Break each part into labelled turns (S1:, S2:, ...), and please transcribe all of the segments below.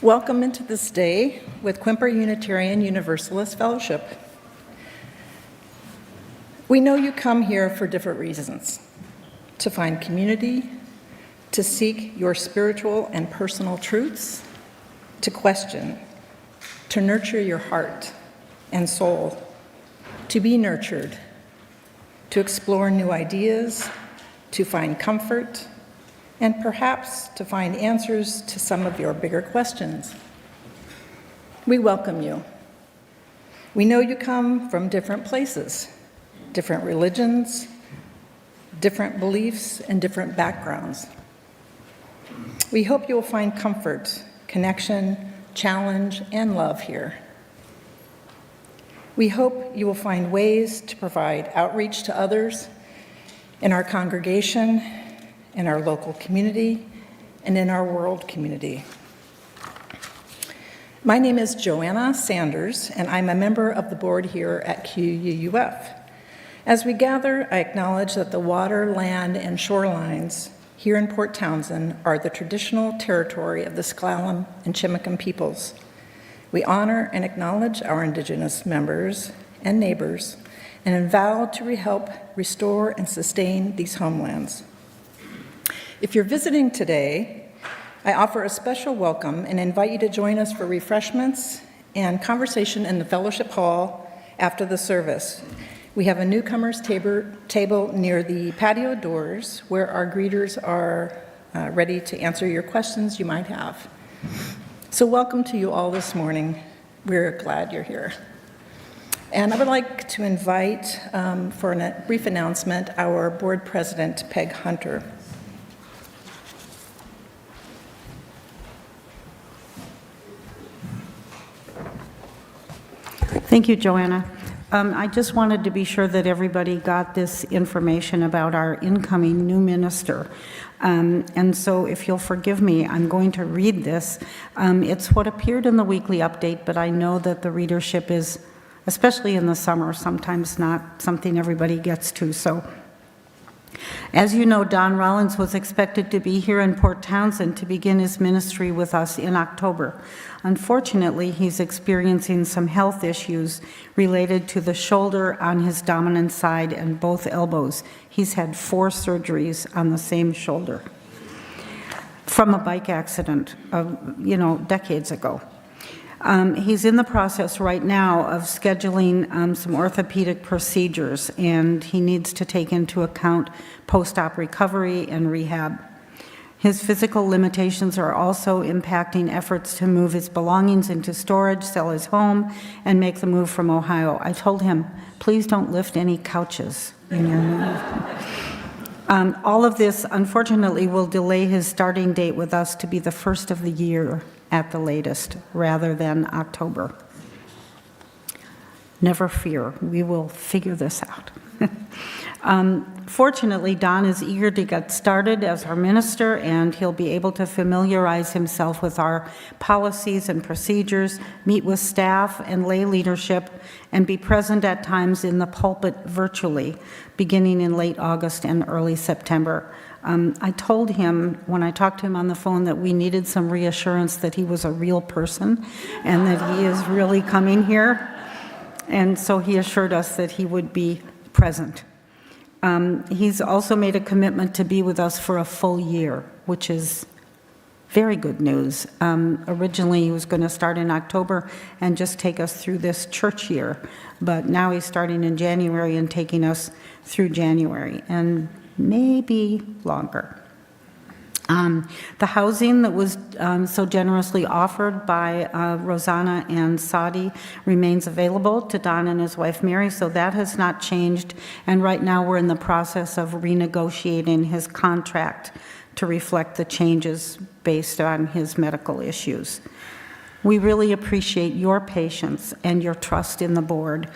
S1: Welcome into this day with Quimper Unitarian Universalist Fellowship. We know you come here for different reasons: to find community, to seek your spiritual and personal truths, to question, to nurture your heart and soul, to be nurtured, to explore new ideas, to find comfort, and perhaps to find answers to some of your bigger questions. We welcome you. We know you come from different places, different religions, different beliefs, and different backgrounds. We hope you will find comfort, connection, challenge, and love here. We hope you will find ways to provide outreach to others in our congregation, in our local community, and in our world community. My name is Joanna Sanders, and I'm a member of the board here at QUUF. As we gather, I acknowledge that the water, land, and shorelines here in Port Townsend are the traditional territory of the S'Klallam and Chimicum peoples. We honor and acknowledge our Indigenous members and neighbors and vow to help restore and sustain these homelands. If you're visiting today, I offer a special welcome and invite you to join us for refreshments and conversation in the fellowship hall after the service. We have a newcomers table near the patio doors where our greeters are ready to answer your questions you might have. So welcome to you all this morning. We're glad you're here. And I would like to invite, for a brief announcement, our board president, Peg Hunter.
S2: Thank you, Joanna. I just wanted to be sure that everybody got this information about our incoming new minister. And so if you'll forgive me, I'm going to read this. It's what appeared in the weekly update, but I know that the readership is, especially in the summer, sometimes not something everybody gets to. So, as you know, Don Rollins was expected to be here in Port Townsend to begin his ministry with us in October. Unfortunately, he's experiencing some health issues related to the shoulder on his dominant side and both elbows. He's had 4 surgeries on the same shoulder from a bike accident, decades ago. He's in the process right now of scheduling some orthopedic procedures, and he needs to take into account post-op recovery and rehab. His physical limitations are also impacting efforts to move his belongings into storage, sell his home, and make the move from Ohio. I told him, please don't lift any couches in your move. All of this, unfortunately, will delay his starting date with us to be the first of the year at the latest, rather than October. Never fear, we will figure this out. Fortunately, Don is eager to get started as our minister, and he'll be able to familiarize himself with our policies and procedures, meet with staff and lay leadership, and be present at times in the pulpit virtually, beginning in late August and early September. I told him when I talked to him on the phone that we needed some reassurance that he was a real person and that he is really coming here. And so he assured us that he would be present. He's also made a commitment to be with us for a full year, which is very good news. Originally, he was going to start in October and just take us through this church year, but now he's starting in January and taking us through January, and maybe longer. The housing that was so generously offered by Rosanna and Sadi remains available to Don and his wife Mary, so that has not changed. And right now we're in the process of renegotiating his contract to reflect the changes based on his medical issues. We really appreciate your patience and your trust in the board,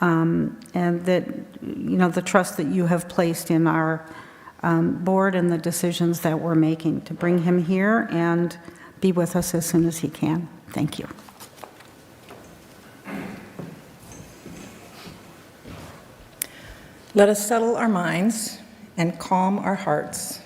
S2: and that, the trust that you have placed in our board and the decisions that we're making to bring him here and be with us as soon as he can. Thank you.
S1: Let us settle our minds and calm our hearts.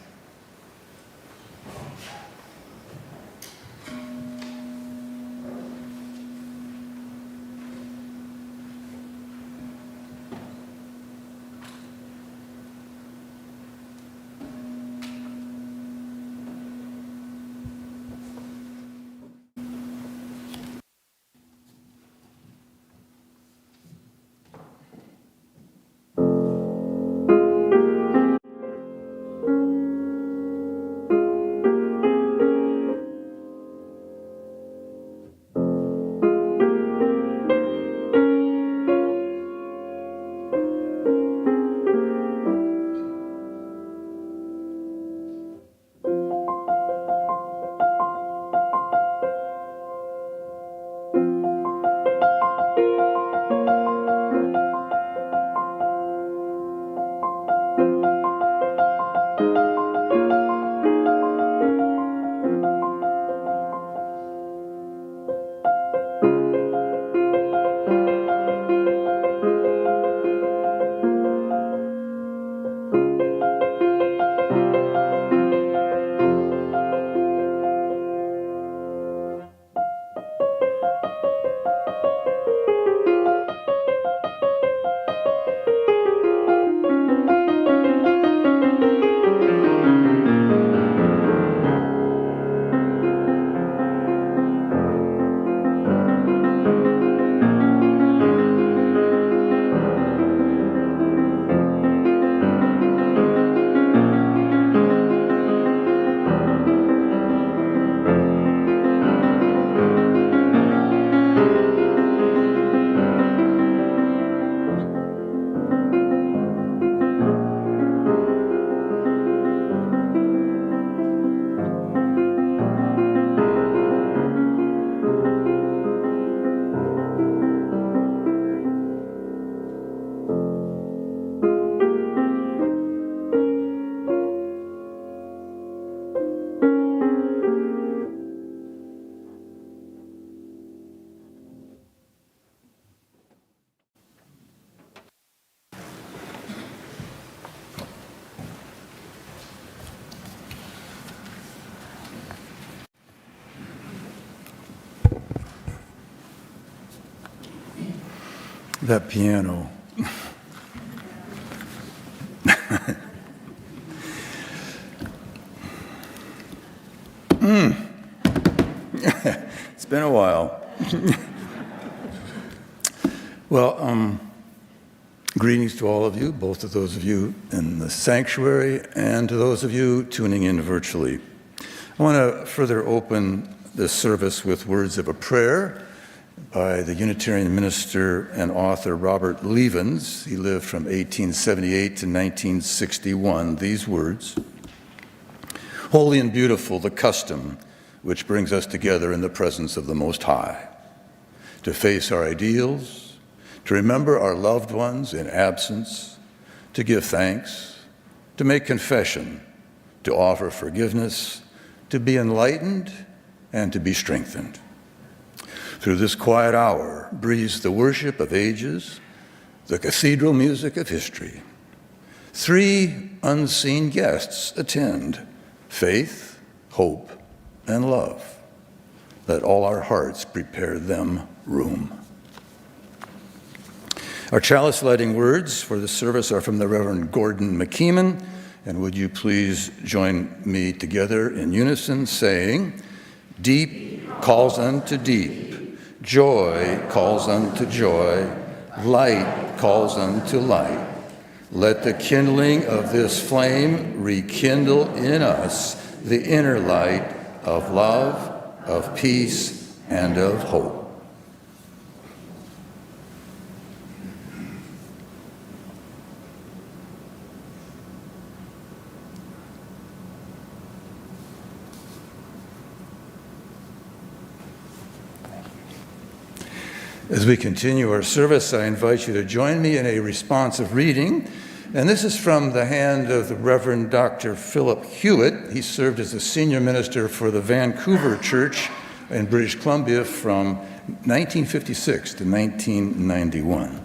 S3: That piano. It's been a while. Well, greetings to all of you, both of those of you in the sanctuary and to those of you tuning in virtually. I want to further open this service with words of a prayer by the Unitarian minister and author Robert Levens. He lived from 1878 to 1961. These words: "Holy and beautiful the custom which brings us together in the presence of the Most High, to face our ideals, to remember our loved ones in absence, to give thanks, to make confession, to offer forgiveness, to be enlightened, and to be strengthened. Through this quiet hour breathes the worship of ages, the cathedral music of history. 3 unseen guests attend: faith, hope, and love. Let all our hearts prepare them room." Our chalice lighting words for this service are from the Reverend Gordon McKeeman, and would you please join me together in unison saying, "Deep calls unto deep, joy calls unto joy, light calls unto light. Let the kindling of this flame rekindle in us the inner light of love, of peace, and of hope." As we continue our service, I invite you to join me in a responsive reading. And this is from the hand of the Reverend Dr. Philip Hewitt. He served as the senior minister for the Vancouver Church in British Columbia from 1956 to 1991.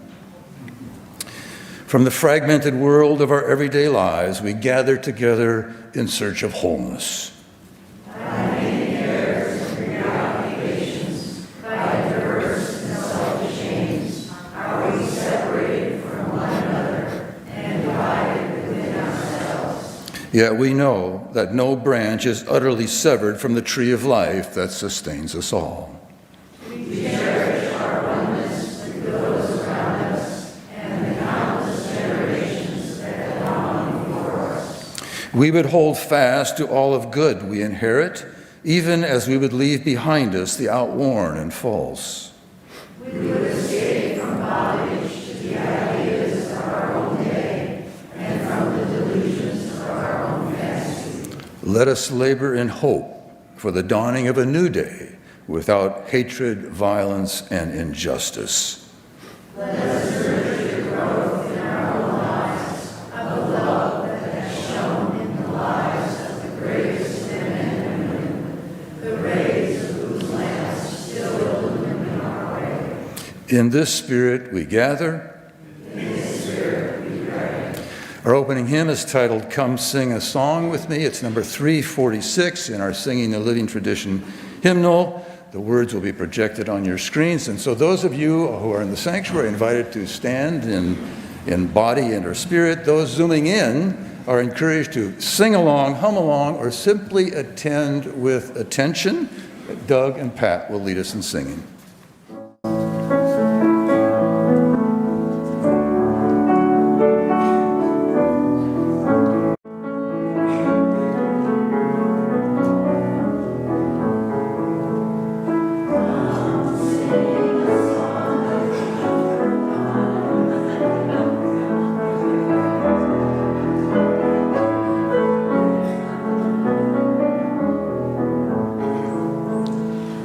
S3: From the fragmented world of our everyday lives, we gather together in search of wholeness. Yet we know that no branch is utterly severed from the tree of life that sustains us all.
S4: We cherish our oneness with those around us and the countless generations that come on before us.
S3: We would hold fast to all of good we inherit, even as we would leave behind us the outworn and false.
S4: We would escape from bondage to the ideas of our own day and from the delusions of our own fantasy.
S3: Let us labor in hope for the dawning of a new day without hatred, violence, and injustice.
S4: Let us nurture the growth in our own lives of the love that has shone in the lives of the greatest men and women, the rays of whose lamps still illumine our way.
S3: In this spirit we gather.
S4: In this spirit we pray.
S3: Our opening hymn is titled "Come Sing a Song With Me." It's number 346 in our Singing the Living Tradition hymnal. The words will be projected on your screens. And so those of you who are in the sanctuary are invited to stand in body and or spirit. Those zooming in are encouraged to sing along, hum along, or simply attend with attention. Doug and Pat will lead us in singing.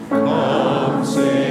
S5: Come sing.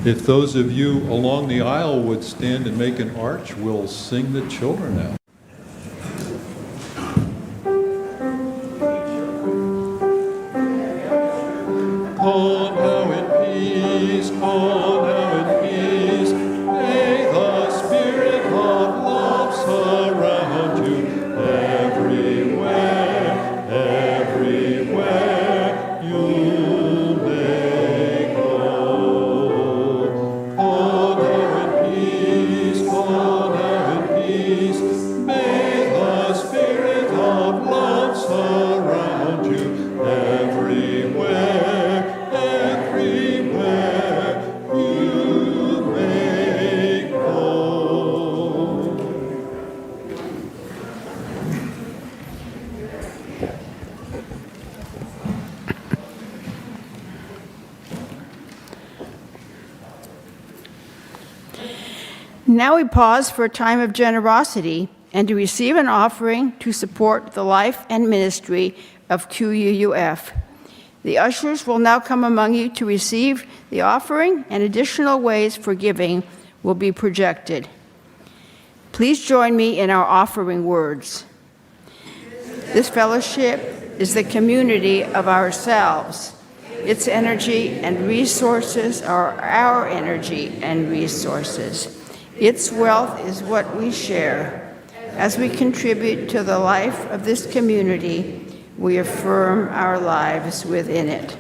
S5: If those of you along the aisle would stand and make an arch, we'll sing the children out. Come now in peace, come now in peace. May the spirit of love surround you everywhere, everywhere you may go. Come now in peace, come now in peace. May the spirit of love surround you everywhere.
S6: Now we pause for a time of generosity and to receive an offering to support the life and ministry of QUUF. The ushers will now come among you to receive the offering, and additional ways for giving will be projected. Please join me in our offering words. This fellowship is the community of ourselves. Its energy and resources are our energy and resources. Its wealth is what we share. As we contribute to the life of this community, we affirm our lives within it.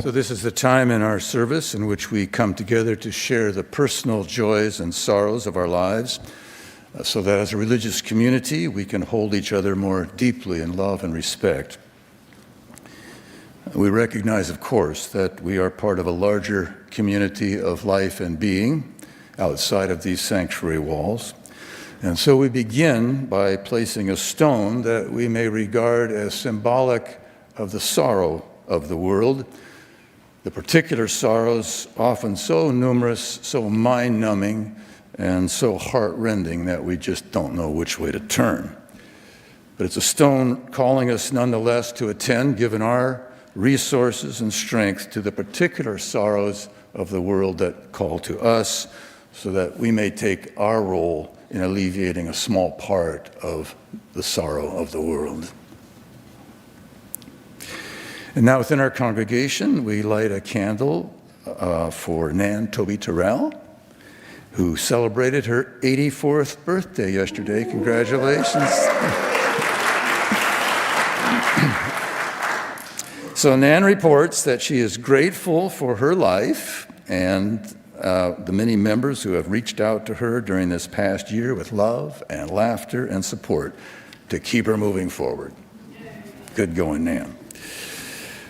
S3: So this is the time in our service in which we come together to share the personal joys and sorrows of our lives, so that as a religious community we can hold each other more deeply in love and respect. We recognize, of course, that we are part of a larger community of life and being outside of these sanctuary walls. And so we begin by placing a stone that we may regard as symbolic of the sorrow of the world, the particular sorrows often so numerous, so mind-numbing, and so heart-rending that we just don't know which way to turn. But it's a stone calling us nonetheless to attend, given our resources and strength, to the particular sorrows of the world that call to us, so that we may take our role in alleviating a small part of the sorrow of the world. And now within our congregation, we light a candle for Nan Toby Terrell, who celebrated her 84th birthday yesterday. Congratulations. So Nan reports that she is grateful for her life and the many members who have reached out to her during this past year with love and laughter and support to keep her moving forward. Good going, Nan.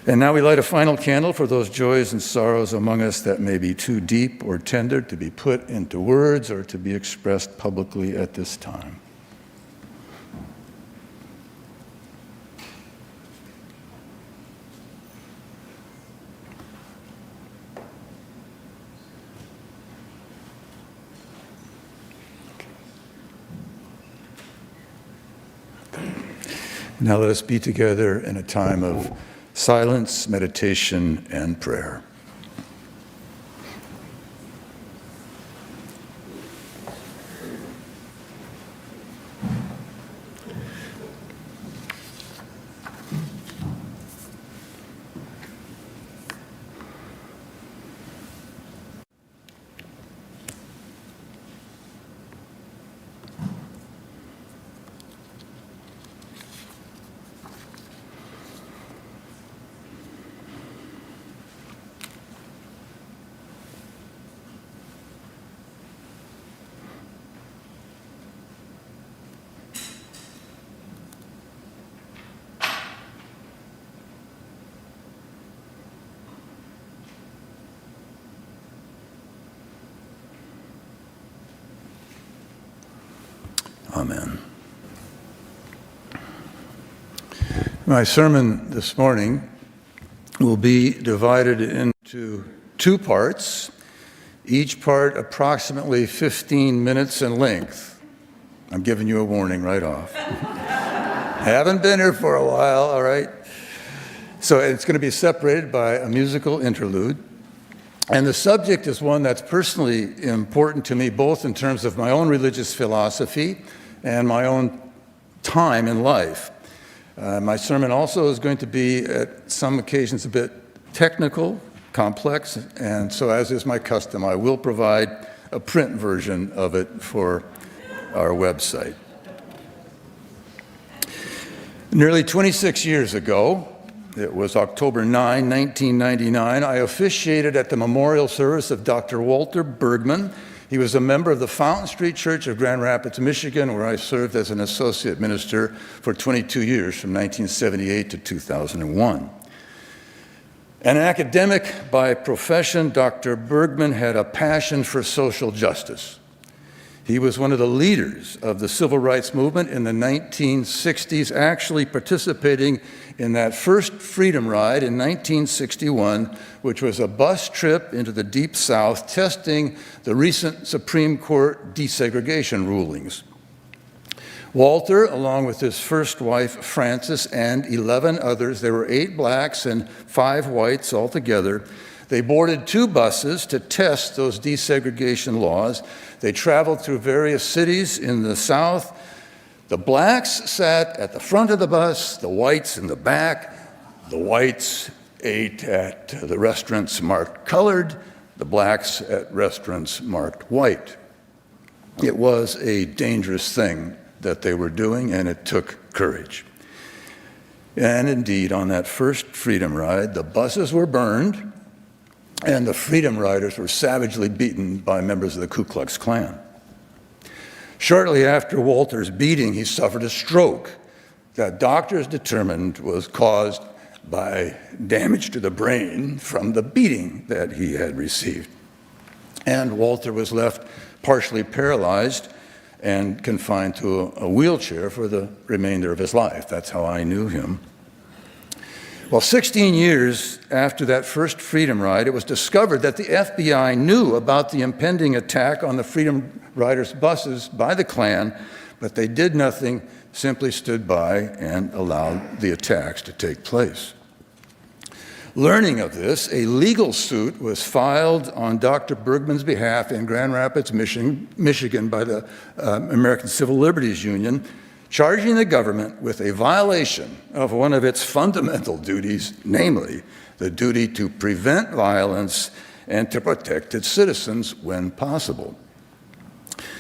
S3: And now we light a final candle for those joys and sorrows among us that may be too deep or tender to be put into words or to be expressed publicly at this time. Now let us be together in a time of silence, meditation, and prayer. Amen. My sermon this morning will be divided into two parts, each part approximately 15 minutes in length. I'm giving you a warning right off. Haven't been here for a while, all right? So it's going to be separated by a musical interlude. And the subject is one that's personally important to me, both in terms of my own religious philosophy and my own time in life. My sermon also is going to be, at some occasions, a bit technical, complex, and so, as is my custom, I will provide a print version of it for our website. Nearly 26 years ago, it was October 9, 1999, I officiated at the memorial service of Dr. Walter Bergman. He was a member of the Fountain Street Church of Grand Rapids, Michigan, where I served as an associate minister for 22 years, from 1978 to 2001. An academic by profession, Dr. Bergman had a passion for social justice. He was one of the leaders of the civil rights movement in the 1960s, actually participating in that first Freedom Ride in 1961, which was a bus trip into the Deep South testing the recent Supreme Court desegregation rulings. Walter, along with his first wife, Frances, and 11 others, there were 8 blacks and 5 whites altogether, they boarded 2 buses to test those desegregation laws. They traveled through various cities in the South. The blacks sat at the front of the bus, the whites in the back. The whites ate at the restaurants marked colored, the blacks at restaurants marked white. It was a dangerous thing that they were doing, and it took courage. And indeed, on that first Freedom Ride, the buses were burned, and the Freedom Riders were savagely beaten by members of the Ku Klux Klan. Shortly after Walter's beating, he suffered a stroke that doctors determined was caused by damage to the brain from the beating that he had received. And Walter was left partially paralyzed and confined to a wheelchair for the remainder of his life. That's how I knew him. Well, 16 years after that first Freedom Ride, it was discovered that the FBI knew about the impending attack on the Freedom Riders buses by the Klan, but they did nothing, simply stood by and allowed the attacks to take place. Learning of this, a legal suit was filed on Dr. Bergman's behalf in Grand Rapids, Michigan by the American Civil Liberties Union charging the government with a violation of one of its fundamental duties, namely the duty to prevent violence and to protect its citizens when possible.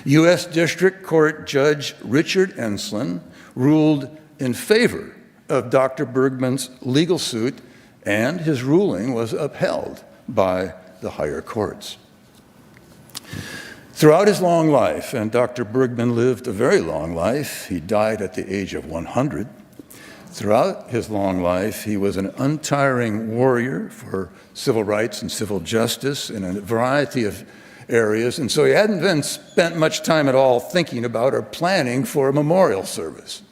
S3: U.S. District Court Judge Richard Enslin ruled in favor of Dr. Bergman's legal suit, and his ruling was upheld by the higher courts. Throughout his long life, and Dr. Bergman lived a very long life, he died at the age of 100. Throughout his long life, he was an untiring warrior for civil rights and civil justice in a variety of areas, and so he hadn't been spent much time at all thinking about or planning for a memorial service.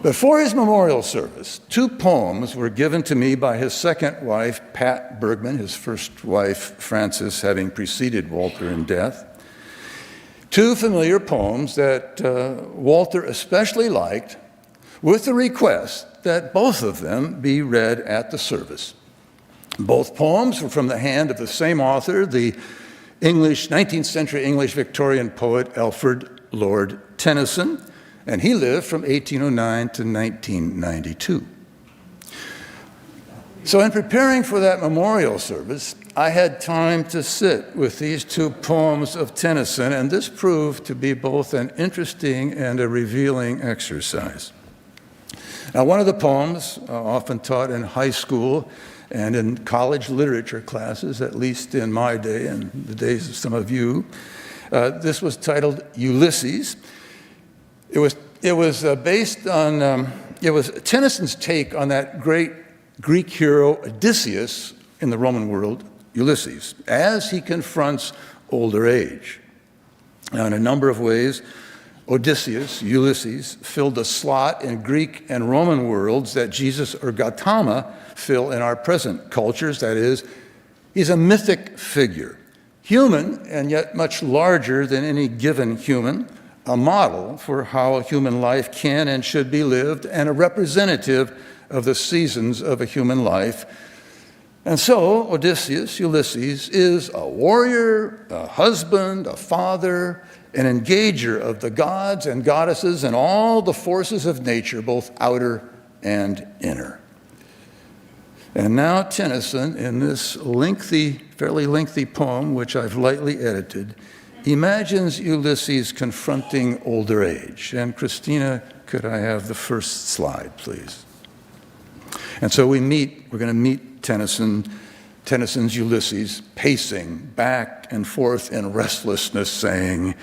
S3: But for his memorial service, 2 poems were given to me by his second wife, Pat Bergman, his first wife, Frances, having preceded Walter in death. 2 familiar poems that Walter especially liked, with the request that both of them be read at the service. Both poems were from the hand of the same author, the 19th century English Victorian poet Alfred Lord Tennyson, and he lived from 1809 to 1992. So in preparing for that memorial service, I had time to sit with these 2 poems of Tennyson, and this proved to be both an interesting and a revealing exercise. Now, one of the poems, often taught in high school and in college literature classes, at least in my day and the days of some of you, this was titled Ulysses. It was based on, it was Tennyson's take on that great Greek hero Odysseus in the Roman world, Ulysses, as he confronts older age. Now, in a number of ways, Odysseus, Ulysses, filled a slot in Greek and Roman worlds that Jesus or Gautama fill in our present cultures. That is, he's a mythic figure, human and yet much larger than any given human, a model for how a human life can and should be lived, and a representative of the seasons of a human life. And so Odysseus, Ulysses, is a warrior, a husband, a father, an engager of the gods and goddesses and all the forces of nature, both outer and inner. And now Tennyson, in this fairly lengthy poem, which I've lightly edited, imagines Ulysses confronting older age. And Christina, could I have the first slide, please? And so we're going to meet Tennyson's Ulysses, pacing back and forth in restlessness, saying,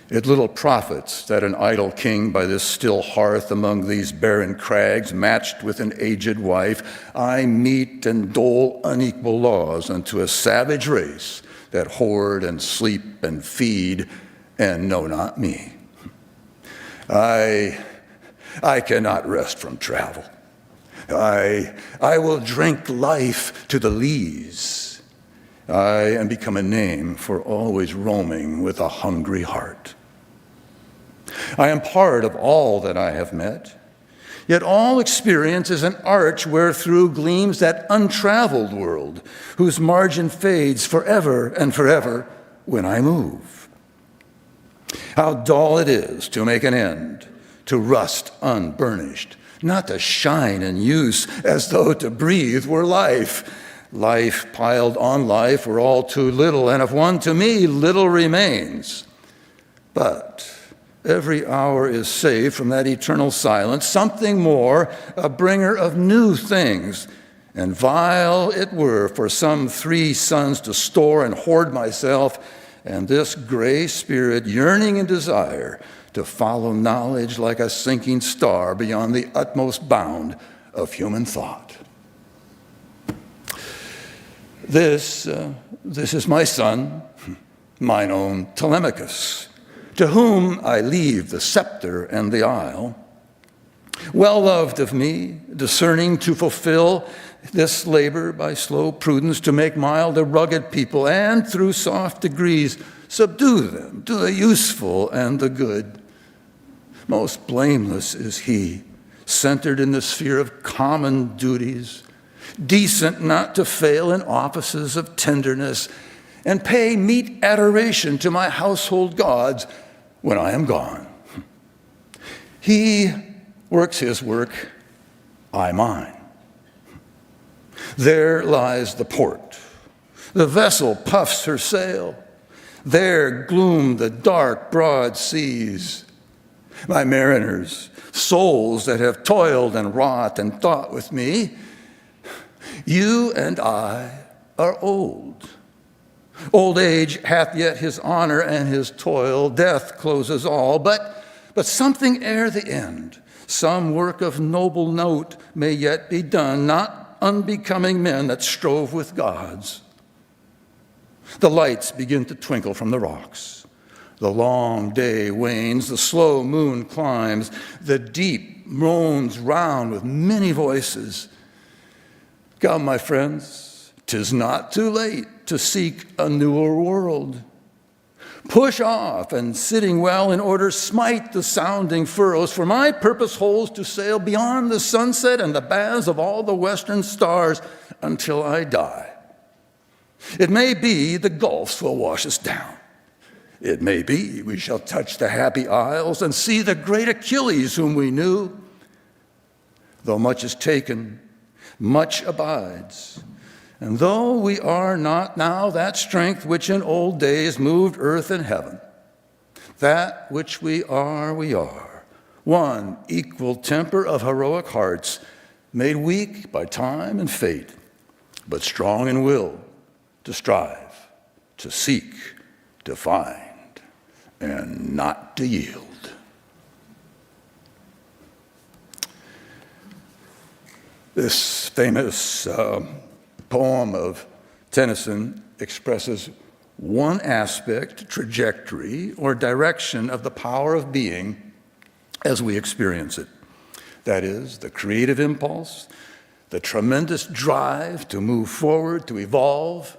S3: "It little profits that an idle king by this still hearth among these barren crags, matched with an aged wife, I mete and dole unequal laws unto a savage race that hoard and sleep and feed and know not me. I cannot rest from travel. I will drink life to the lees. I am become a name for always roaming with a hungry heart. I am part of all that I have met, yet all experience is an arch wherethrough gleams that untraveled world, whose margin fades forever and forever when I move. How dull it is to make an end, to rust unburnished, not to shine in use as though to breathe were life. Life piled on life were all too little, and of one to me little remains. But every hour is saved from that eternal silence, something more, a bringer of new things. And vile it were for some 3 suns to store and hoard myself, and this gray spirit yearning in desire to follow knowledge like a sinking star beyond the utmost bound of human thought. This is my son, mine own Telemachus, to whom I leave the scepter and the isle. Well loved of me, discerning to fulfill this labor by slow prudence, to make mild a rugged people, and through soft degrees subdue them to the useful and the good. Most blameless is he, centered in the sphere of common duties, decent not to fail in offices of tenderness, and pay meet adoration to my household gods when I am gone. He works his work, I mine. There lies the port. The vessel puffs her sail. There gloom the dark, broad seas. My mariners, souls that have toiled and wrought and thought with me, you and I are old. Old age hath yet his honor and his toil. Death closes all, but something ere the end, some work of noble note may yet be done, not unbecoming men that strove with gods. The lights begin to twinkle from the rocks. The long day wanes, the slow moon climbs, the deep moans round with many voices. Come, my friends, 'tis not too late to seek a newer world. Push off, and sitting well in order, smite the sounding furrows, for my purpose holds to sail beyond the sunset and the baths of all the western stars until I die. It may be the gulfs will wash us down. It may be we shall touch the happy isles and see the great Achilles whom we knew. Though much is taken, much abides. And though we are not now that strength which in old days moved earth and heaven, that which we are, one equal temper of heroic hearts, made weak by time and fate, but strong in will to strive, to seek, to find, and not to yield. This famous poem of Tennyson expresses one aspect, trajectory, or direction of the power of being as we experience it. That is, the creative impulse, the tremendous drive to move forward, to evolve,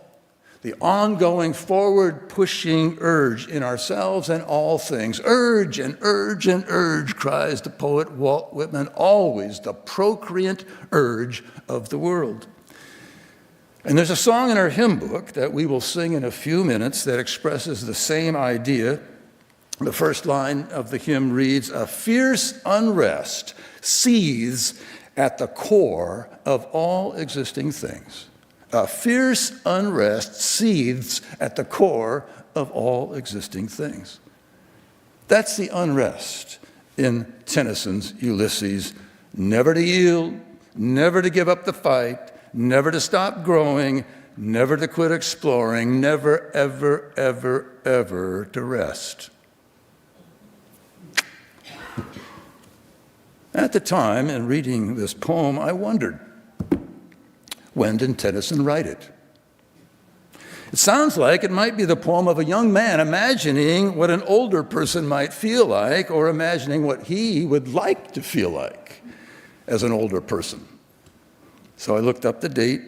S3: the ongoing forward-pushing urge in ourselves and all things. Urge and urge and urge, cries the poet Walt Whitman, always the procreant urge of the world. And there's a song in our hymn book that we will sing in a few minutes that expresses the same idea. The first line of the hymn reads, "A fierce unrest seethes at the core of all existing things." A fierce unrest seethes at the core of all existing things. That's the unrest in Tennyson's Ulysses. Never to yield, never to give up the fight, never to stop growing, never to quit exploring, never, ever, ever, ever to rest. At the time, in reading this poem, I wondered, when did Tennyson write it? It sounds like it might be the poem of a young man imagining what an older person might feel like, or imagining what he would like to feel like as an older person. So I looked up the date.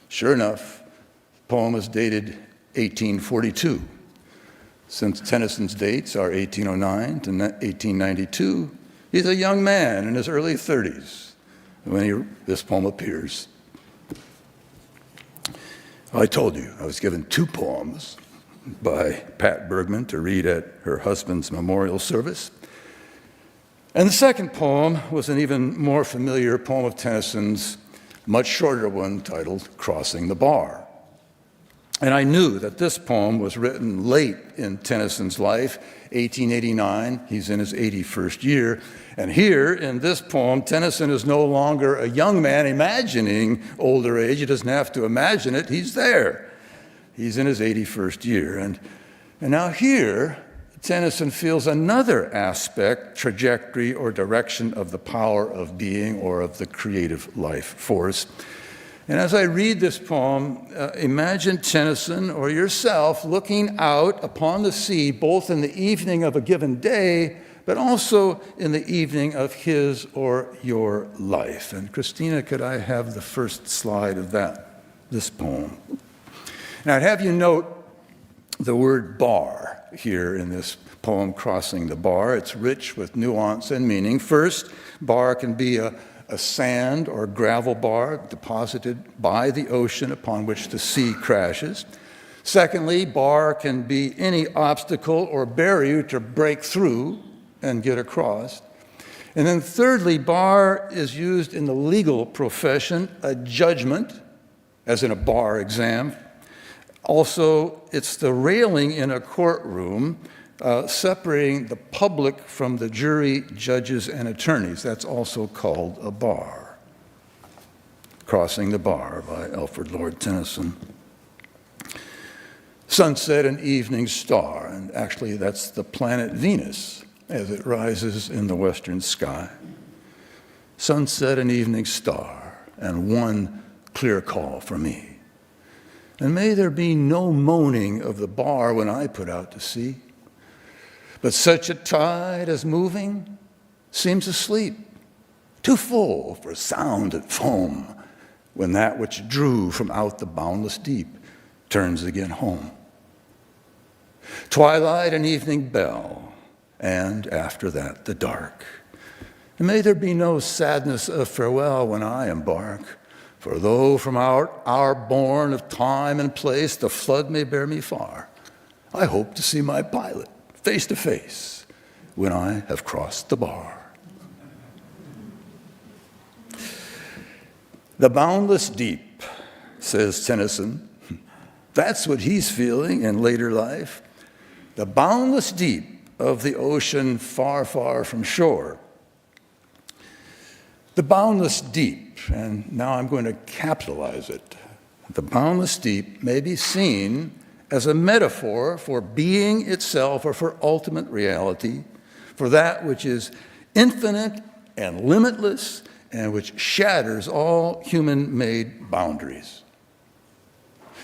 S3: Sure enough, the poem is dated 1842. Since Tennyson's dates are 1809 to 1892, he's a young man in his early 30s when this poem appears. I told you I was given two poems by Pat Bergman to read at her husband's memorial service. And the second poem was an even more familiar poem of Tennyson's, much shorter one titled Crossing the Bar. And I knew that this poem was written late in Tennyson's life, 1889. He's in his 81st year. And here in this poem, Tennyson is no longer a young man imagining older age. He doesn't have to imagine it. He's there. He's in his 81st year. And now here, Tennyson feels another aspect, trajectory, or direction of the power of being or of the creative life force. And as I read this poem, imagine Tennyson or yourself looking out upon the sea, both in the evening of a given day, but also in the evening of his or your life. And Christina, could I have the first slide of this poem? Now, I'd have you note the word bar here in this poem, Crossing the Bar. It's rich with nuance and meaning. First, bar can be a sand or gravel bar deposited by the ocean upon which the sea crashes. Secondly, bar can be any obstacle or barrier to break through and get across. And then thirdly, bar is used in the legal profession, a judgment, as in a bar exam. Also, it's the railing in a courtroom separating the public from the jury, judges, and attorneys. That's also called a bar. Crossing the Bar by Alfred Lord Tennyson. Sunset and evening star, and actually that's the planet Venus as it rises in the western sky. Sunset and evening star, and one clear call for me. And may there be no moaning of the bar when I put out to sea, but such a tide as moving seems asleep, too full for sound and foam, when that which drew from out the boundless deep turns again home. Twilight and evening bell, and after that the dark. And may there be no sadness of farewell when I embark, for though from out our bourne of time and place the flood may bear me far, I hope to see my pilot face to face when I have crossed the bar. The boundless deep, says Tennyson, that's what he's feeling in later life. The boundless deep of the ocean far, far from shore. The boundless deep, and now I'm going to capitalize it. The boundless deep may be seen as a metaphor for being itself or for ultimate reality, for that which is infinite and limitless and which shatters all human-made boundaries.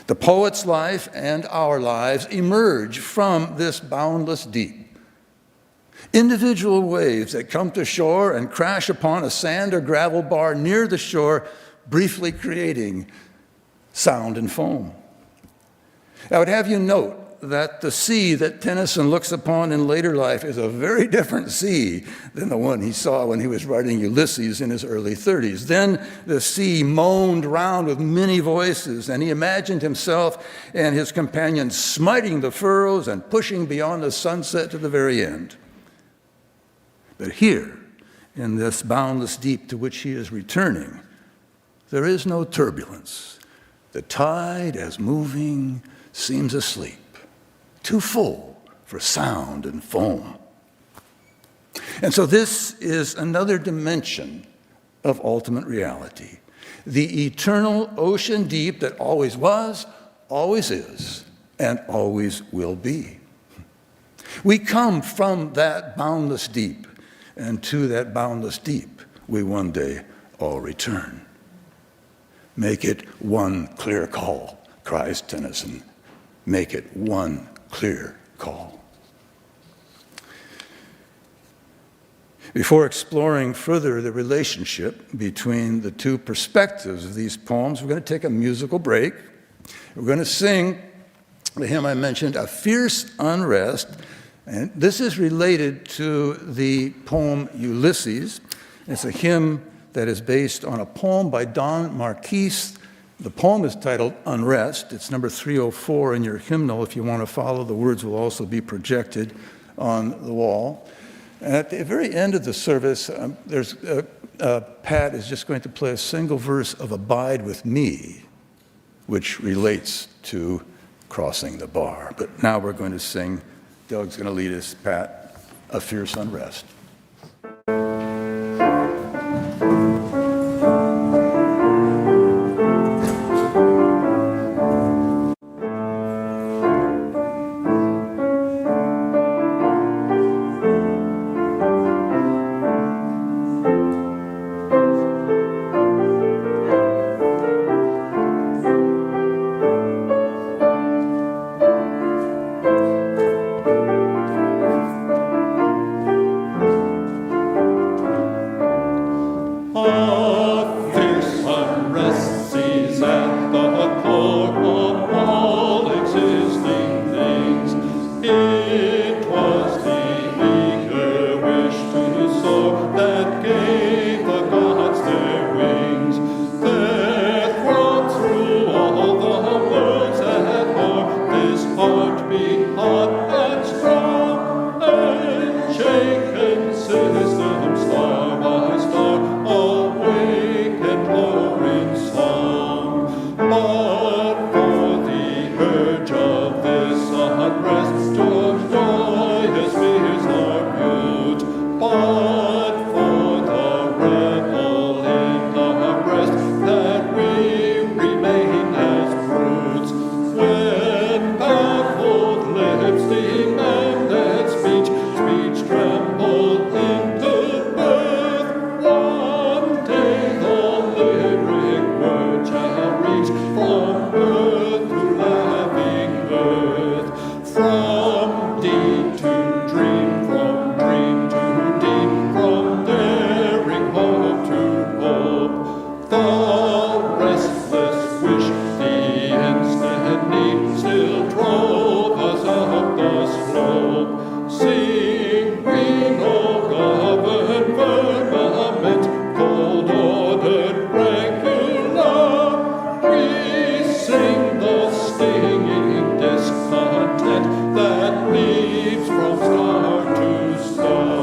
S3: The poet's life and our lives emerge from this boundless deep. Individual waves that come to shore and crash upon a sand or gravel bar near the shore, briefly creating sound and foam. I would have you note that the sea that Tennyson looks upon in later life is a very different sea than the one he saw when he was writing Ulysses in his early 30s. Then the sea moaned round with many voices, and he imagined himself and his companions smiting the furrows and pushing beyond the sunset to the very end. But here, in this boundless deep to which he is returning, there is no turbulence. The tide, as moving, seems asleep, too full for sound and foam. And so this is another dimension of ultimate reality, the eternal ocean deep that always was, always is, and always will be. We come from that boundless deep, and to that boundless deep we one day all return. Make it one clear call, cries Tennyson. Make it one clear call. Before exploring further the relationship between the two perspectives of these poems, we're going to take a musical break. We're going to sing the hymn I mentioned, A Fierce Unrest, and this is related to the poem Ulysses. It's a hymn that is based on a poem by Don Marquis. The poem is titled Unrest. It's number 304 in your hymnal. If you want to follow, the words will also be projected on the wall. And at the very end of the service, Pat is just going to play a single verse of Abide With Me, which relates to crossing the bar. But now we're going to sing, Doug's going to lead us, Pat, A Fierce Unrest.
S5: from earth to laughing earth, from deep to dream, from dream to deep, from daring hope to hope. The restless wish, the instant need, still drove us up the slope. Sing, we know governed firmament, cold ordered regular. We sing the stinging discontent that leads from star to star.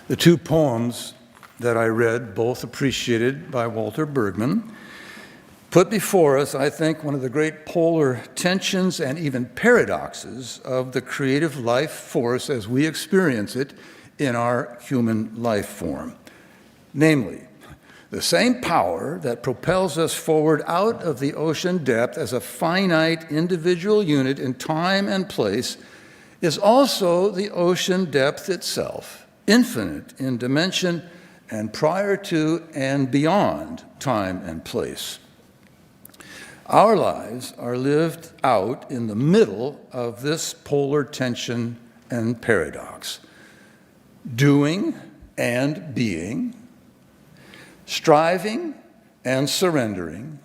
S3: The two poems that I read, both appreciated by Walter Bergman, put before us, I think, one of the great polar tensions and even paradoxes of the creative life force as we experience it in our human life form. Namely, the same power that propels us forward out of the ocean depth as a finite individual unit in time and place is also the ocean depth itself, infinite in dimension and prior to and beyond time and place. Our lives are lived out in the middle of this polar tension and paradox, doing and being, striving and surrendering,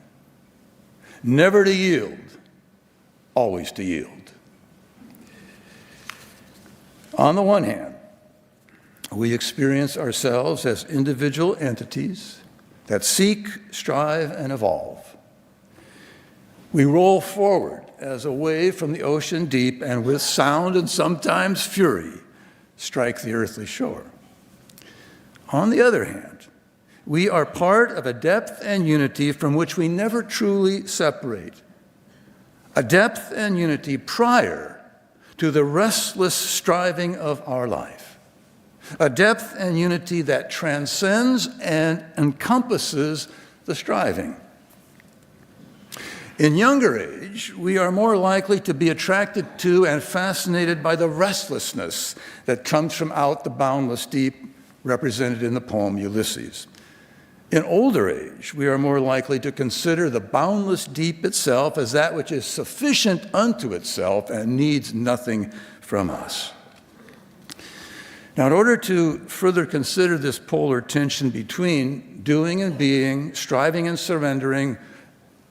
S3: never to yield, always to yield. On the one hand, we experience ourselves as individual entities that seek, strive, and evolve. We roll forward as a wave from the ocean deep and with sound and sometimes fury strike the earthly shore. On the other hand, we are part of a depth and unity from which we never truly separate, a depth and unity prior to the restless striving of our life. A depth and unity that transcends and encompasses the striving. In younger age, we are more likely to be attracted to and fascinated by the restlessness that comes from out the boundless deep, represented in the poem Ulysses. In older age, we are more likely to consider the boundless deep itself as that which is sufficient unto itself and needs nothing from us. Now, in order to further consider this polar tension between doing and being, striving and surrendering,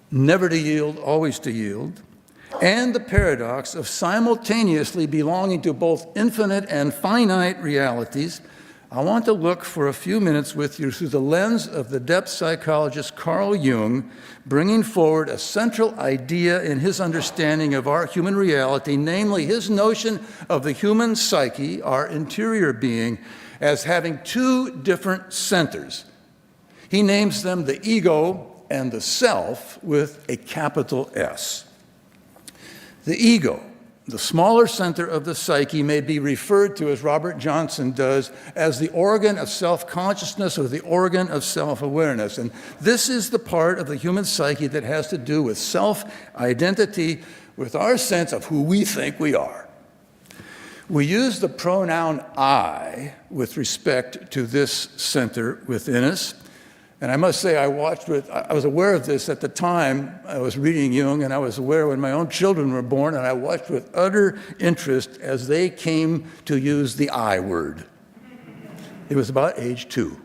S3: never to yield, always to yield, and the paradox of simultaneously belonging to both infinite and finite realities, I want to look for a few minutes with you through the lens of the depth psychologist Carl Jung, bringing forward a central idea in his understanding of our human reality, namely his notion of the human psyche, our interior being, as having two different centers. He names them the ego and the self with a capital S. The ego, the smaller center of the psyche, may be referred to, as Robert Johnson does, as the organ of self-consciousness or the organ of self-awareness. And this is the part of the human psyche that has to do with self-identity, with our sense of who we think we are. We use the pronoun I with respect to this center within us. And I must say, I was aware of this at the time I was reading Jung, and I was aware when my own children were born, and I watched with utter interest as they came to use the I word. It was about age 2.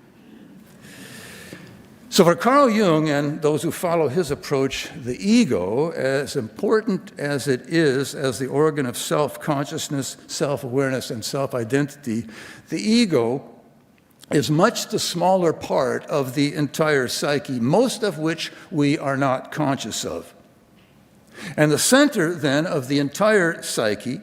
S3: So for Carl Jung and those who follow his approach, the ego, as important as it is as the organ of self-consciousness, self-awareness, and self-identity, the ego is much the smaller part of the entire psyche, most of which we are not conscious of. And the center, then, of the entire psyche,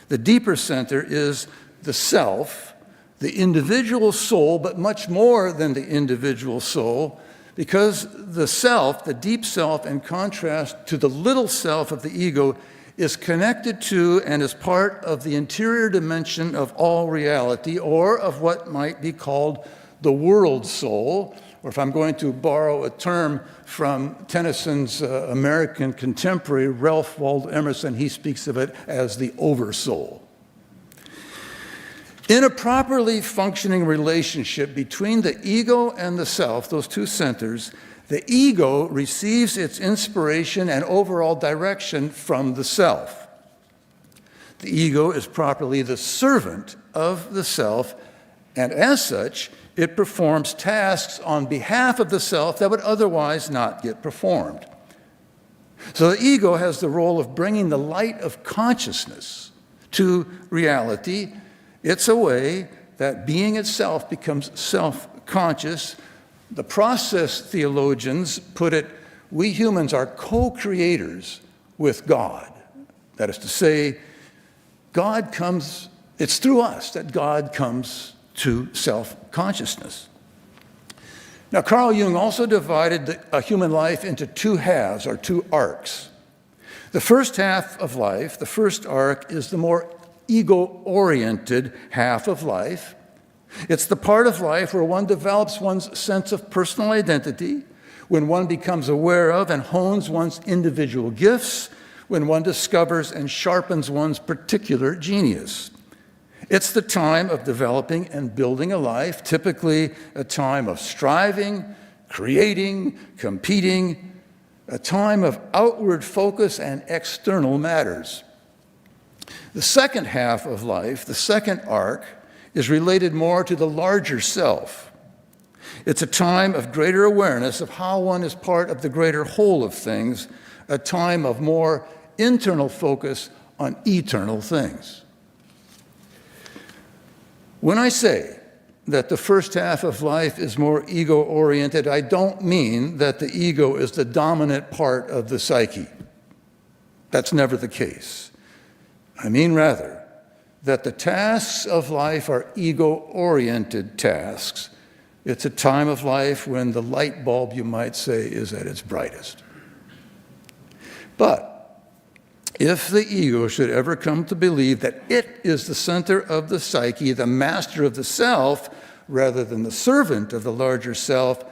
S3: the deeper center, is the self, the individual soul, but much more than the individual soul, because the self, the deep self, in contrast to the little self of the ego, is connected to and is part of the interior dimension of all reality, or of what might be called the world soul, or if I'm going to borrow a term from Tennyson's American contemporary, Ralph Waldo Emerson, he speaks of it as the oversoul. In a properly functioning relationship between the ego and the self, those two centers, the ego receives its inspiration and overall direction from the self. The ego is properly the servant of the self, and as such, it performs tasks on behalf of the self that would otherwise not get performed. So the ego has the role of bringing the light of consciousness to reality. It's a way that being itself becomes self-conscious. The process theologians put it, we humans are co-creators with God. That is to say, God comes, it's through us that God comes to self-consciousness. Now, Carl Jung also divided a human life into two halves, or two arcs. The first half of life, the first arc, is the more ego-oriented half of life. It's the part of life where one develops one's sense of personal identity, when one becomes aware of and hones one's individual gifts, when one discovers and sharpens one's particular genius. It's the time of developing and building a life, typically a time of striving, creating, competing, a time of outward focus and external matters. The second half of life, the second arc, is related more to the larger self. It's a time of greater awareness of how one is part of the greater whole of things, a time of more internal focus on eternal things. When I say that the first half of life is more ego-oriented, I don't mean that the ego is the dominant part of the psyche. That's never the case. I mean rather that the tasks of life are ego-oriented tasks. It's a time of life when the light bulb, you might say, is at its brightest. But if the ego should ever come to believe that it is the center of the psyche, the master of the self, rather than the servant of the larger self,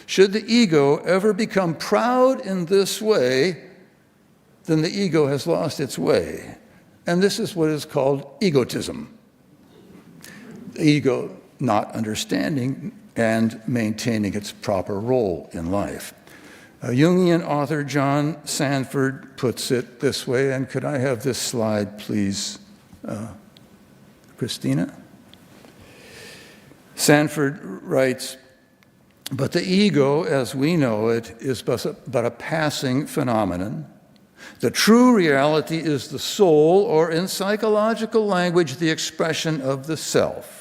S3: should the ego ever become proud in this way, then the ego has lost its way. And this is what is called egotism. The ego not understanding and maintaining its proper role in life. Jungian author John Sanford puts it this way, and could I have this slide, please, Christina? Sanford writes, "But the ego, as we know it, is but a passing phenomenon. The true reality is the soul, or in psychological language, the expression of the self.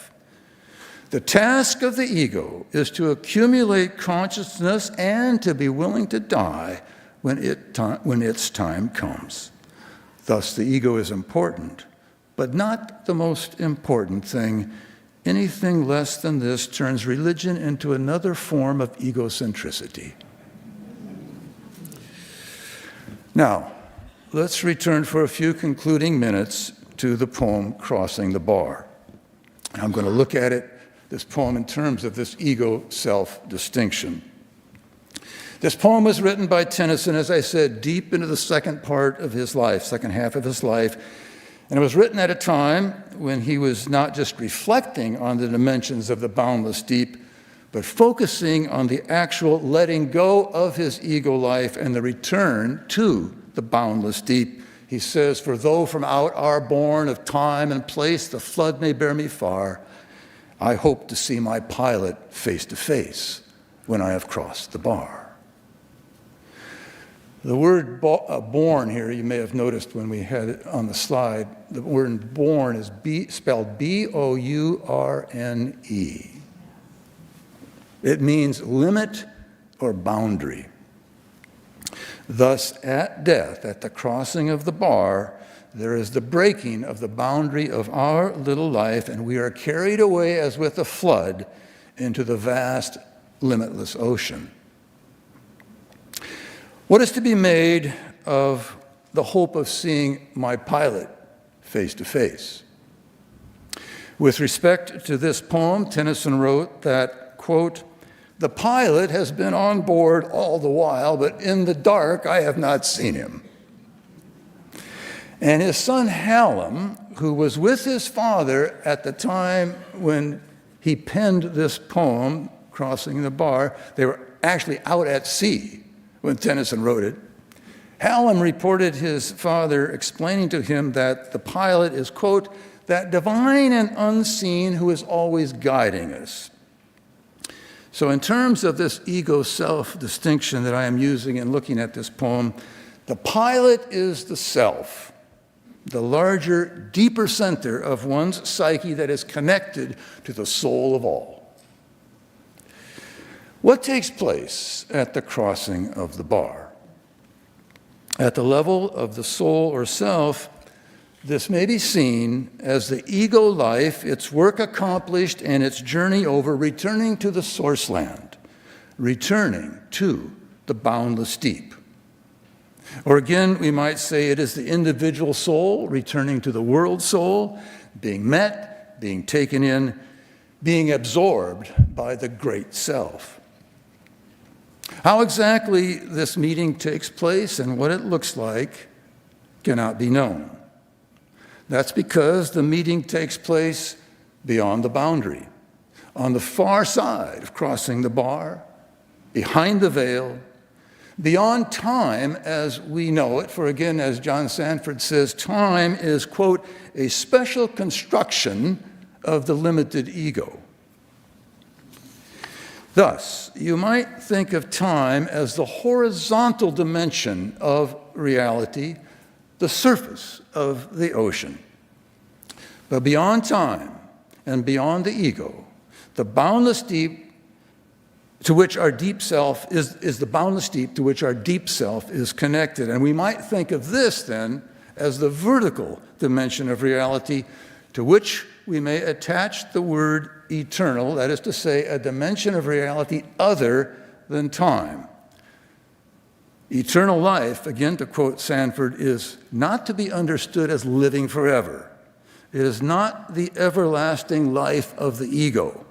S3: The task of the ego is to accumulate consciousness and to be willing to die when its time comes. Thus, the ego is important, but not the most important thing. Anything less than this turns religion into another form of egocentricity." Now, let's return for a few concluding minutes to the poem Crossing the Bar. I'm going to look at it, this poem, in terms of this ego-self distinction. This poem was written by Tennyson, as I said, deep into the second part of his life, second half of his life, and it was written at a time when he was not just reflecting on the dimensions of the boundless deep, but focusing on the actual letting go of his ego life and the return to the boundless deep. He says, "For though from out our bourne of time and place the flood may bear me far, I hope to see my pilot face to face when I have crossed the bar." The word born here, you may have noticed when we had it on the slide, the word born is spelled B-O-U-R-N-E. It means limit or boundary. Thus, at death, at the crossing of the bar, there is the breaking of the boundary of our little life, and we are carried away as with a flood into the vast, limitless ocean. What is to be made of the hope of seeing my pilot face to face. With respect to this poem, Tennyson wrote that, quote, "The pilot has been on board all the while, but in the dark I have not seen him." And his son Hallam, who was with his father at the time when he penned this poem, Crossing the Bar, they were actually out at sea when Tennyson wrote it. Hallam reported his father explaining to him that the pilot is, quote, "that divine and unseen who is always guiding us." So in terms of this ego-self distinction that I am using in looking at this poem, the pilot is the self, the larger, deeper center of one's psyche that is connected to the soul of all. What takes place at the crossing of the bar? At the level of the soul or self, this may be seen as the ego life, its work accomplished and its journey over, returning to the source land, returning to the boundless deep. Or again, we might say it is the individual soul returning to the world soul, being met, being taken in, being absorbed by the great self. How exactly this meeting takes place and what it looks like cannot be known. That's because the meeting takes place beyond the boundary, on the far side of crossing the bar, behind the veil, beyond time as we know it. For again, as John Sanford says, time is, quote, "a special construction of the limited ego." Thus, you might think of time as the horizontal dimension of reality, the surface of the ocean. But beyond time and beyond the ego, the boundless deep to which our deep self is the boundless deep to which our deep self is connected. And we might think of this then as the vertical dimension of reality to which we may attach the word eternal, that is to say, a dimension of reality other than time. Eternal life, again to quote Sanford, is not to be understood as living forever. It is not the everlasting life of the ego.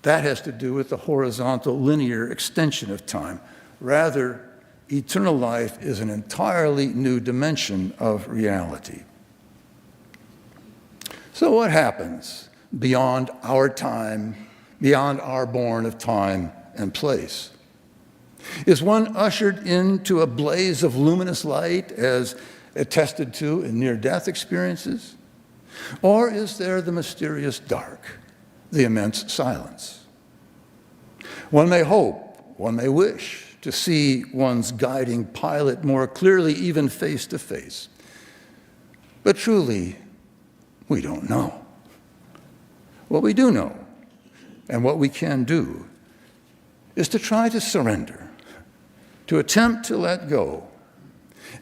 S3: That has to do with the horizontal linear extension of time. Rather, eternal life is an entirely new dimension of reality. So what happens beyond our time, beyond our bourne of time and place? Is one ushered into a blaze of luminous light as attested to in near-death experiences? Or is there the mysterious dark, the immense silence? One may hope, one may wish to see one's guiding pilot more clearly, even face to face. But truly, we don't know. What we do know, and what we can do, is to try to surrender, to attempt to let go,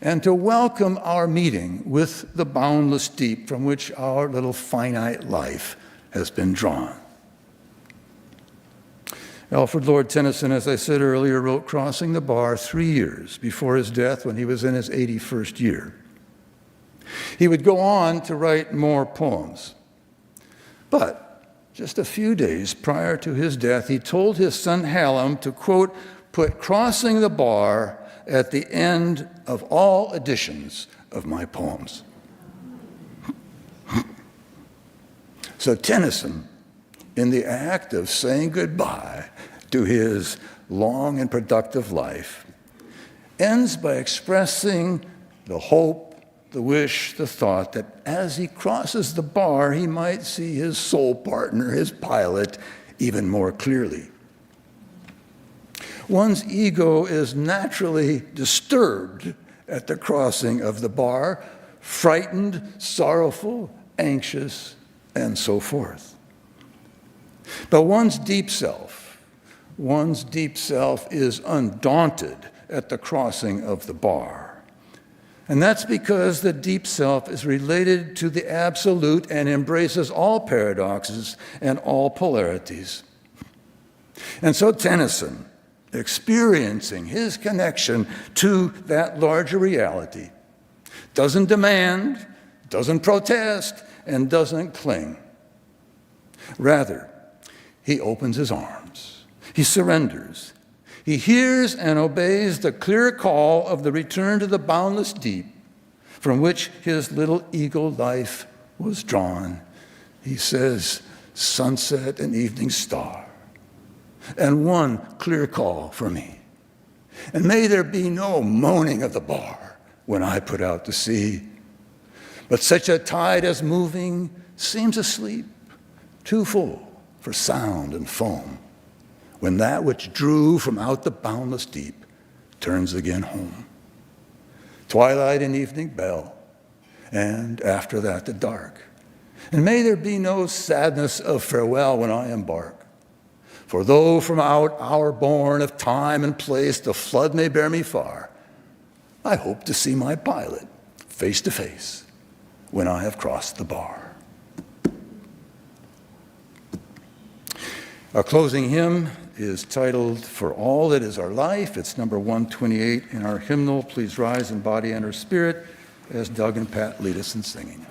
S3: and to welcome our meeting with the boundless deep from which our little finite life has been drawn. Alfred Lord Tennyson, as I said earlier, wrote Crossing the Bar 3 years before his death when he was in his 81st year. He would go on to write more poems. But just a few days prior to his death, he told his son Hallam to, quote, "put Crossing the Bar at the end of all editions of my poems." So Tennyson, in the act of saying goodbye to his long and productive life, ends by expressing the hope, the wish, the thought that as he crosses the bar, he might see his soul partner, his pilot, even more clearly. One's ego is naturally disturbed at the crossing of the bar, frightened, sorrowful, anxious, and so forth. But one's deep self is undaunted at the crossing of the bar. And that's because the deep self is related to the absolute and embraces all paradoxes and all polarities. And so Tennyson, experiencing his connection to that larger reality, doesn't demand, doesn't protest, and doesn't cling. Rather, he opens his arms. He surrenders. He hears and obeys the clear call of the return to the boundless deep from which his little eagle life was drawn. He says, sunset and evening star, and one clear call for me. And may there be no moaning of the bar when I put out to sea, but such a tide as moving seems asleep, too full for sound and foam, when that which drew from out the boundless deep turns again home. Twilight and evening bell, and after that the dark. And may there be no sadness of farewell when I embark. For though from out our bourne of time and place the flood may bear me far, I hope to see my pilot face to face when I have crossed the bar. Our closing hymn is titled For All That Is Our Life. It's number 128 in our hymnal. Please rise in body and our spirit as Doug and Pat lead us in singing.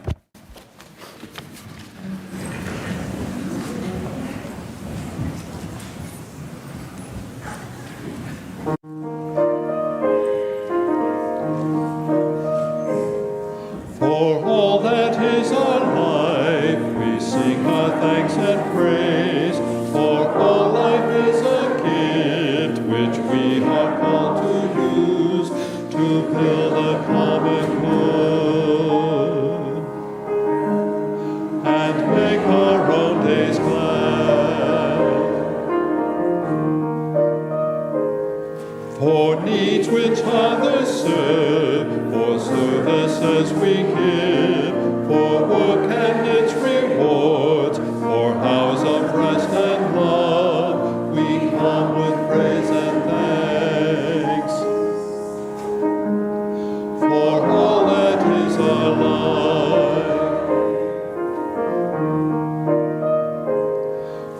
S5: For all that is our life, we sing our thanks and praise. For all life is a gift which we are called to use to build a common good and make our own days glad. For needs which others serve, for services we give, for work and its rewards, for hours of rest and love, we come with praise and thanks. For all that is alive,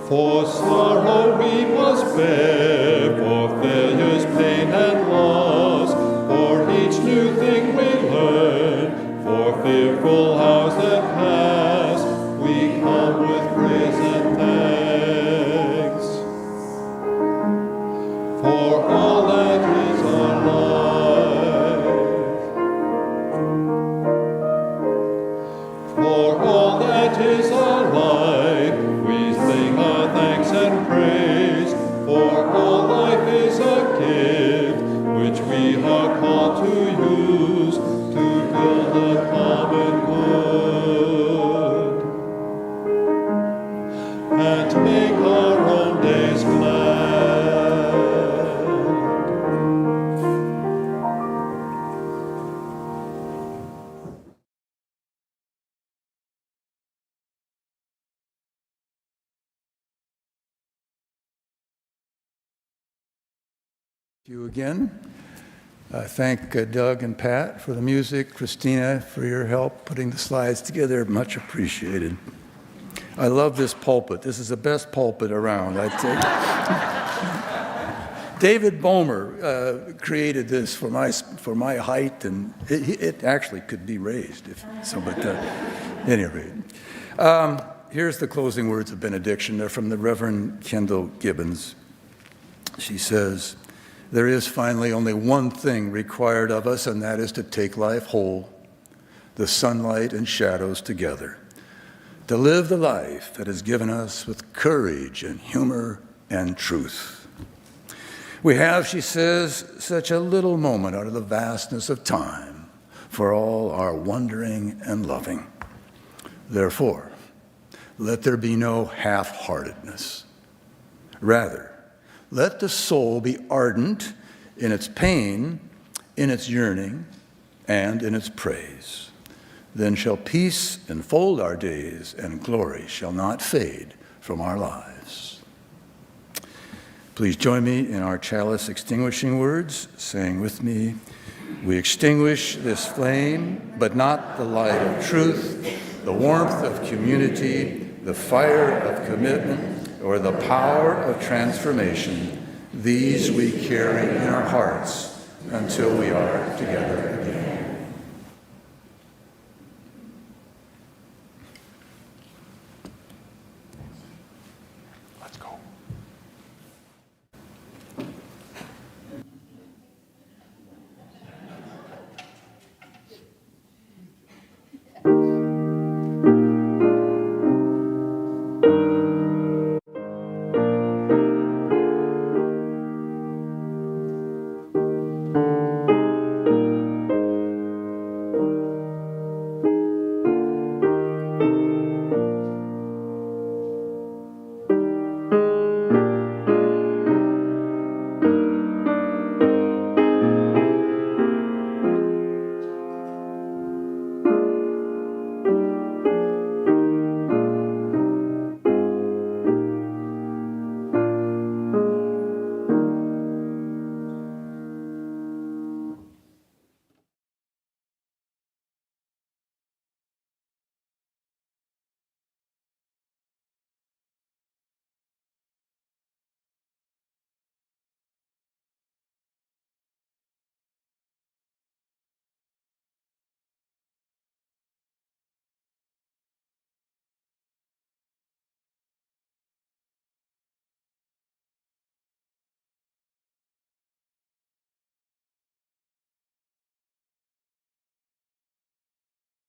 S5: for sorrow we must bear, for failures, pain, and loss, for each new thing we learn, for fearful hours that pass, we come with praise and thanks. For all that is alive, for all that is alive, we sing our thanks and praise. For all life is a gift which we are called to use to build a common good and make our own days glad.
S3: You again. Thank Doug and Pat for the music, Christina for your help putting the slides together, much appreciated. I love this pulpit. This is the best pulpit around, I'd say. David Bomer created this for my height, and it actually could be raised if so. But at any rate, here's the closing words of benediction. They're from the Reverend Kendall Gibbons. She says, "There is finally only one thing required of us, and that is to take life whole, the sunlight and shadows together, to live the life that is given us with courage and humor and truth. We have," she says, "such a little moment out of the vastness of time for all our wondering and loving. Therefore, let there be no half-heartedness. Rather, let the soul be ardent in its pain, in its yearning, and in its praise. Then shall peace enfold our days, and glory shall not fade from our lives." Please join me in our chalice extinguishing words, saying with me, "We extinguish this flame, but not the light of truth, the warmth of community, the fire of commitment, or the power of transformation. These we carry in our hearts until we are together again."